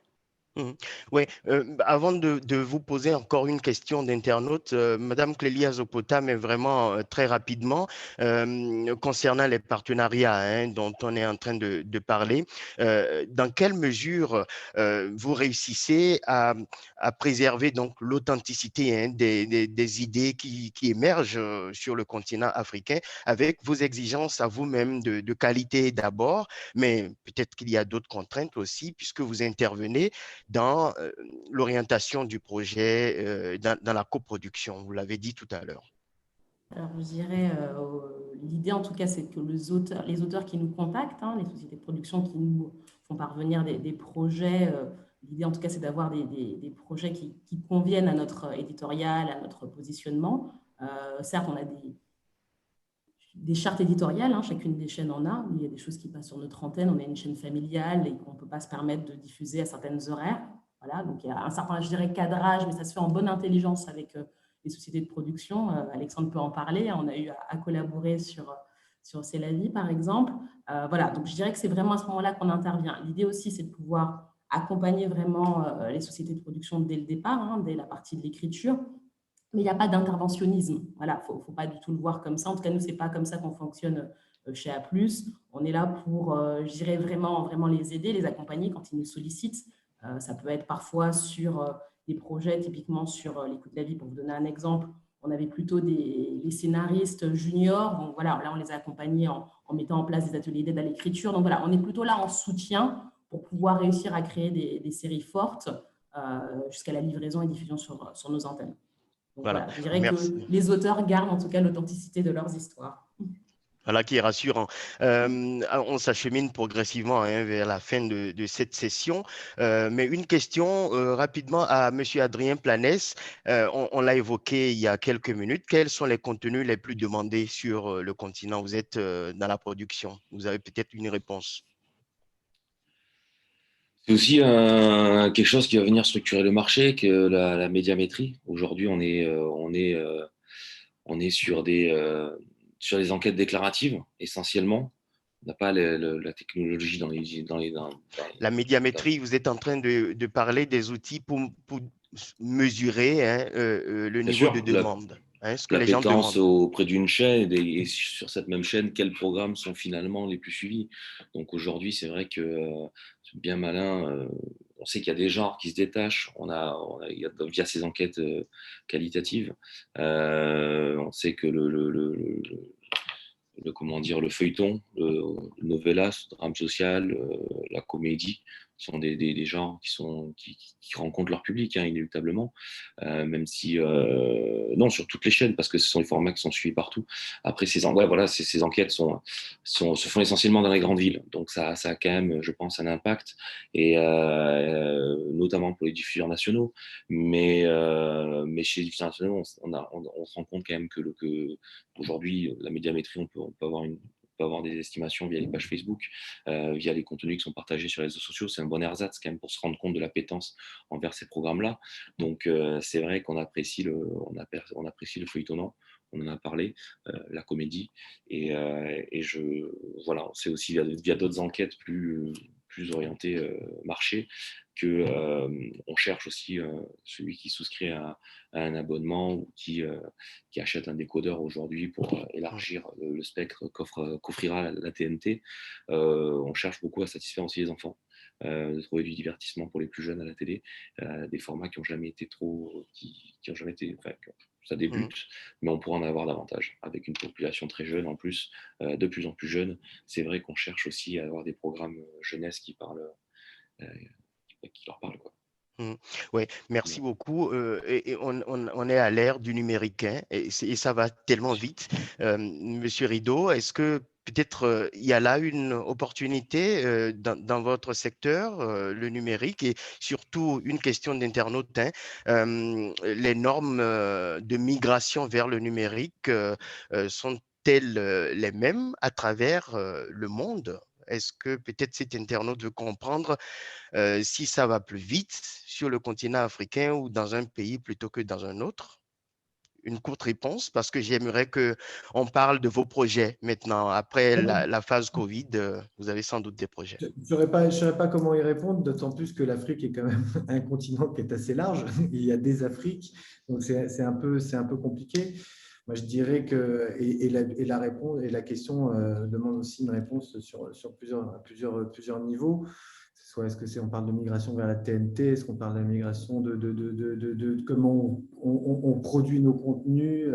Speaker 2: Oui, avant de vous poser encore une question d'internaute, Madame Clélia Zopota, mais vraiment très rapidement, concernant les partenariats dont on est en train de parler, dans quelle mesure vous réussissez à préserver donc l'authenticité des idées qui émergent sur le continent africain avec vos exigences à vous-même de qualité d'abord, mais peut-être qu'il y a d'autres contraintes aussi puisque vous intervenez dans l'orientation du projet, dans la coproduction, vous l'avez dit tout à l'heure.
Speaker 5: Alors, je dirais, l'idée en tout cas, c'est que les auteurs qui nous contactent, les sociétés de production qui nous font parvenir des projets, l'idée en tout cas, c'est d'avoir des projets qui conviennent à notre éditorial, à notre positionnement. Certes, on a des chartes éditoriales, chacune des chaînes en a, mais il y a des choses qui passent sur notre antenne. On a une chaîne familiale et qu'on ne peut pas se permettre de diffuser à certaines horaires. Voilà, donc il y a un certain, je dirais, cadrage, mais ça se fait en bonne intelligence avec les sociétés de production. Alexandre peut en parler. On a eu à collaborer sur C'est la vie, par exemple. Voilà, donc je dirais que c'est vraiment à ce moment-là qu'on intervient. L'idée aussi, c'est de pouvoir accompagner vraiment les sociétés de production dès le départ, dès la partie de l'écriture. Mais il n'y a pas d'interventionnisme. Voilà, il ne faut pas du tout le voir comme ça. En tout cas, nous, ce n'est pas comme ça qu'on fonctionne chez A+. On est là pour, je dirais, vraiment les aider, les accompagner quand ils nous sollicitent. Ça peut être parfois sur des projets, typiquement sur Les coups de la vie, pour vous donner un exemple. On avait plutôt des scénaristes juniors. Donc voilà, là, on les a accompagnés en mettant en place des ateliers d'aide à l'écriture. Donc voilà, on est plutôt là en soutien pour pouvoir réussir à créer des séries fortes jusqu'à la livraison et diffusion sur nos antennes. Donc voilà, je dirais que les auteurs gardent en tout cas l'authenticité de leurs histoires.
Speaker 2: Voilà, qui est rassurant. On s'achemine progressivement vers la fin de cette session. Mais une question rapidement à M. Adrien Planès. On l'a évoqué il y a quelques minutes. Quels sont les contenus les plus demandés sur le continent? Vous êtes dans la production. Vous avez peut-être une réponse.
Speaker 3: C'est aussi quelque chose qui va venir structurer le marché, que la médiamétrie. Aujourd'hui, on est sur des enquêtes déclaratives, essentiellement. On n'a pas la technologie dans les
Speaker 2: la médiamétrie, vous êtes en train de parler des outils pour mesurer le niveau de demande. Ce que les gens demandent.
Speaker 3: Auprès d'une chaîne et sur cette même chaîne, quels programmes sont finalement les plus suivis. Donc aujourd'hui, c'est vrai que c'est bien malin. On sait qu'il y a des genres qui se détachent. Via ces enquêtes qualitatives, on sait que le feuilleton, le novelas, le drame social, la comédie sont des genres qui rencontrent leur public, inéluctablement, même si non, sur toutes les chaînes, parce que ce sont les formats qui sont suivis partout. Après, ces enquêtes se font essentiellement dans les grandes villes, donc ça a quand même, je pense, un impact, et notamment pour les diffuseurs nationaux, mais chez les diffuseurs nationaux, on se rend compte quand même que aujourd'hui, la médiamétrie, on peut avoir des estimations via les pages Facebook, via les contenus qui sont partagés sur les réseaux sociaux. C'est un bon ersatz quand même pour se rendre compte de l'appétence envers ces programmes-là. Donc, c'est vrai qu'on apprécie le feuilletonnant, on en a parlé, la comédie. Et voilà, c'est aussi via d'autres enquêtes plus orientées marché que on cherche aussi celui qui souscrit à un abonnement ou qui achète un décodeur aujourd'hui pour élargir le spectre qu'offrira la TNT. On cherche beaucoup à satisfaire aussi les enfants, de trouver du divertissement pour les plus jeunes à la télé, des formats qui n'ont jamais été ça débute, mais on pourra en avoir davantage. Avec une population très jeune en plus, de plus en plus jeune, c'est vrai qu'on cherche aussi à avoir des programmes jeunesse qui leur parlent, quoi.
Speaker 2: Oui, merci beaucoup. Et on est à l'ère du numérique et ça va tellement vite. Monsieur Rideau, est-ce que peut-être il y a là une opportunité dans votre secteur, le numérique, et surtout une question d'internaute, hein, les normes de migration vers le numérique sont-elles les mêmes à travers le monde? Est-ce que peut-être cet internaute veut comprendre si ça va plus vite sur le continent africain ou dans un pays plutôt que dans un autre? Une courte réponse parce que j'aimerais qu'on parle de vos projets maintenant. Après la phase Covid, vous avez sans doute des projets.
Speaker 6: Je ne saurais pas comment y répondre, d'autant plus que l'Afrique est quand même un continent qui est assez large. Il y a des Afriques, donc c'est un peu compliqué. Moi, je dirais que, la réponse et la question demande aussi une réponse sur plusieurs niveaux. Soit est-ce qu'on parle de migration vers la TNT, est-ce qu'on parle de migration de comment on produit nos contenus.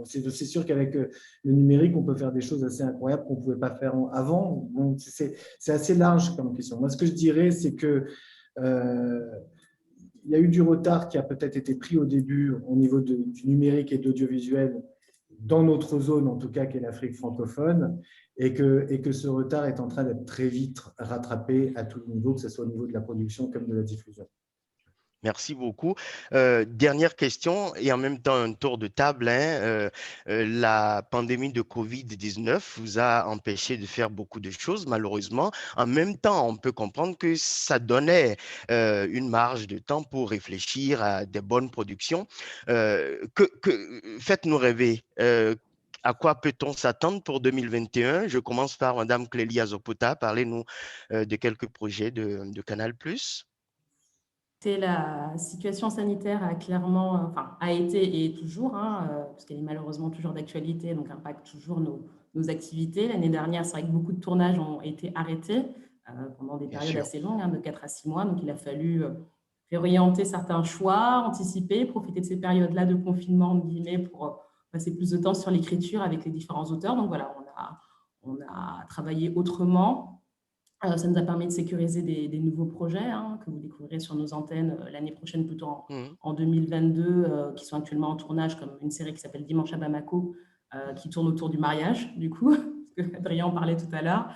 Speaker 6: C'est sûr qu'avec le numérique, on peut faire des choses assez incroyables qu'on ne pouvait pas faire avant. Donc, c'est assez large comme question. Moi, ce que je dirais, c'est que il y a eu du retard qui a peut-être été pris au début au niveau du numérique et de l'audiovisuel dans notre zone, en tout cas, qui est l'Afrique francophone, et que ce retard est en train d'être très vite rattrapé à tout niveau, que ce soit au niveau de la production comme de la diffusion.
Speaker 2: Merci beaucoup. Dernière question et en même temps un tour de table, hein. La pandémie de Covid-19 vous a empêché de faire beaucoup de choses, malheureusement. En même temps, on peut comprendre que ça donnait une marge de temps pour réfléchir à des bonnes productions. Faites-nous rêver. À quoi peut-on s'attendre pour 2021? Je commence par Madame Clélie Azopota. Parlez-nous de quelques projets de Canal+.
Speaker 5: La situation sanitaire a clairement, a été et est toujours, parce qu'elle est malheureusement toujours d'actualité, donc impacte toujours nos activités. L'année dernière, c'est vrai que beaucoup de tournages ont été arrêtés pendant des périodes assez longues, de 4 à 6 mois. Donc, il a fallu réorienter certains choix, anticiper, profiter de ces périodes-là de confinement, entre guillemets, pour passer plus de temps sur l'écriture avec les différents auteurs. Donc, voilà, on a travaillé autrement. Ça nous a permis de sécuriser des nouveaux projets que vous découvrirez sur nos antennes l'année prochaine, plutôt en 2022, qui sont actuellement en tournage, comme une série qui s'appelle Dimanche à Bamako, qui tourne autour du mariage, du coup, parce que Adrien en parlait tout à l'heure,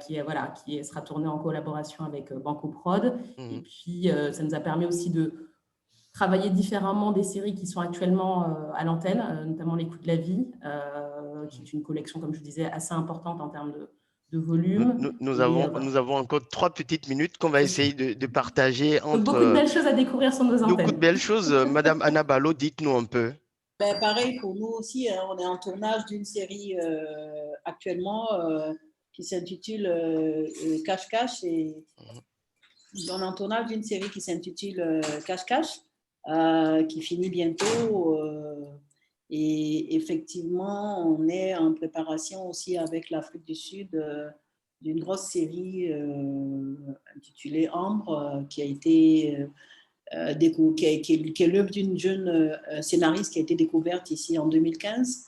Speaker 5: qui sera tournée en collaboration avec Banco Prod. Et puis, ça nous a permis aussi de travailler différemment des séries qui sont actuellement à l'antenne, notamment Les Coups de la vie, qui est une collection, comme je disais, assez importante en termes de volume.
Speaker 2: Nous avons encore 3 petites minutes qu'on va essayer de partager entre…
Speaker 5: Donc, beaucoup de belles choses à découvrir sur nos antennes.
Speaker 2: Beaucoup de belles choses. Madame Anna Ballot, dites-nous un peu.
Speaker 4: Ben, pareil pour nous aussi, on est en tournage d'une série actuellement qui s'intitule Cache-Cache. Et on est en tournage d'une série qui s'intitule Cache-Cache, qui finit bientôt. Et effectivement, on est en préparation aussi avec l'Afrique du Sud d'une grosse série intitulée Ambre, qui a été qui est l'œuvre d'une jeune scénariste qui a été découverte ici en 2015.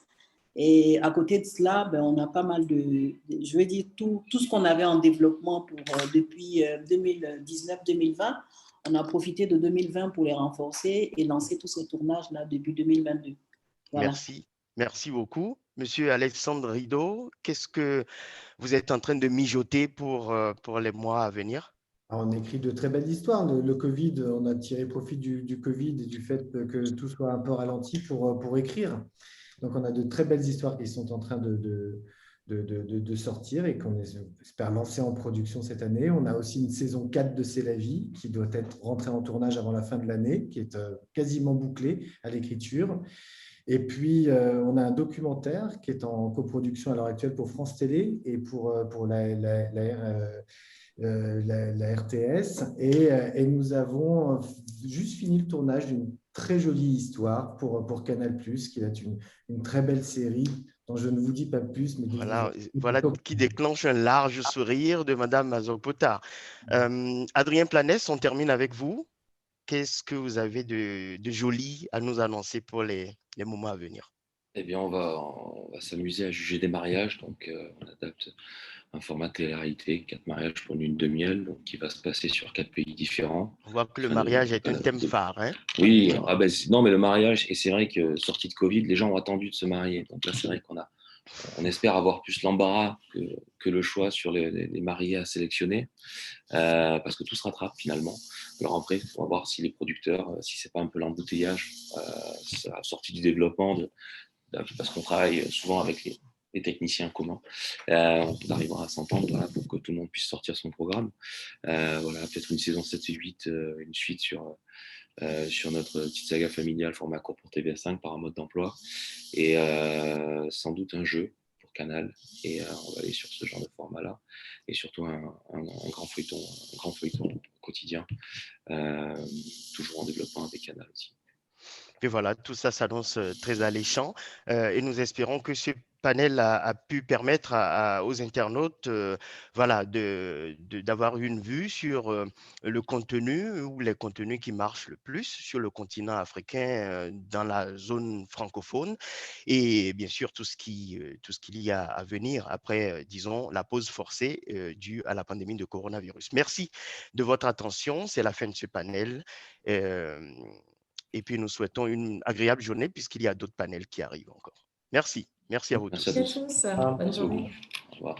Speaker 4: Et à côté de cela, on a pas mal je vais dire, tout ce qu'on avait en développement depuis 2019-2020. On a profité de 2020 pour les renforcer et lancer tous ces tournages-là depuis 2022. Voilà.
Speaker 2: Merci beaucoup. Monsieur Alexandre Rideau, qu'est-ce que vous êtes en train de mijoter pour les mois à venir?
Speaker 6: On écrit de très belles histoires. Le Covid, on a tiré profit du Covid et du fait que tout soit un peu ralenti pour écrire. Donc, on a de très belles histoires qui sont en train de sortir et qu'on espère lancer en production cette année. On a aussi une saison 4 de C'est la vie qui doit être rentrée en tournage avant la fin de l'année, qui est quasiment bouclée à l'écriture. Et puis, on a un documentaire qui est en coproduction à l'heure actuelle pour France Télé et pour la RTS. Et nous avons juste fini le tournage d'une très jolie histoire pour Canal+, qui est une très belle série dont je ne vous dis pas plus. Mais
Speaker 2: voilà qui déclenche un large sourire de Madame Azopota. Adrien Planès, on termine avec vous. Qu'est-ce que vous avez de joli à nous annoncer pour les moments à venir?
Speaker 3: Eh bien, on va s'amuser à juger des mariages. Donc, on adapte un format télé-réalité, 4 mariages pour une lune de miel, donc qui va se passer sur 4 pays différents.
Speaker 2: On voit que le mariage est un thème phare. Hein?
Speaker 3: Oui, non, mais le mariage, et c'est vrai que sortie de Covid, les gens ont attendu de se marier. Donc là, c'est vrai qu'on a on espère avoir plus l'embarras que le choix sur les mariés à sélectionner, parce que tout se rattrape finalement. Alors après, il faut voir si les producteurs, si c'est pas un peu l'embouteillage, sorti du développement, parce qu'on travaille souvent avec les techniciens communs, on arrivera à s'entendre, voilà, pour que tout le monde puisse sortir son programme. Voilà, peut-être une saison 7 et 8, une suite sur notre petite saga familiale format court pour TVA5 par un mode d'emploi, et sans doute un jeu pour Canal, et on va aller sur ce genre de format là, et surtout un grand feuilleton quotidien, toujours en développement avec Canal aussi.
Speaker 2: Et voilà, tout ça s'annonce très alléchant et nous espérons que ce panel a pu permettre aux internautes voilà, d'avoir une vue sur le contenu ou les contenus qui marchent le plus sur le continent africain dans la zone francophone et bien sûr tout ce qu'il y a à venir après, disons, la pause forcée due à la pandémie de coronavirus. Merci de votre attention. C'est la fin de ce panel. Euh, et puis, nous souhaitons une agréable journée puisqu'il y a d'autres panels qui arrivent encore. Merci. Merci à vous
Speaker 3: Merci à
Speaker 2: tous.
Speaker 3: tous.
Speaker 5: Bonne
Speaker 3: Merci beaucoup.
Speaker 5: journée.
Speaker 3: Au revoir.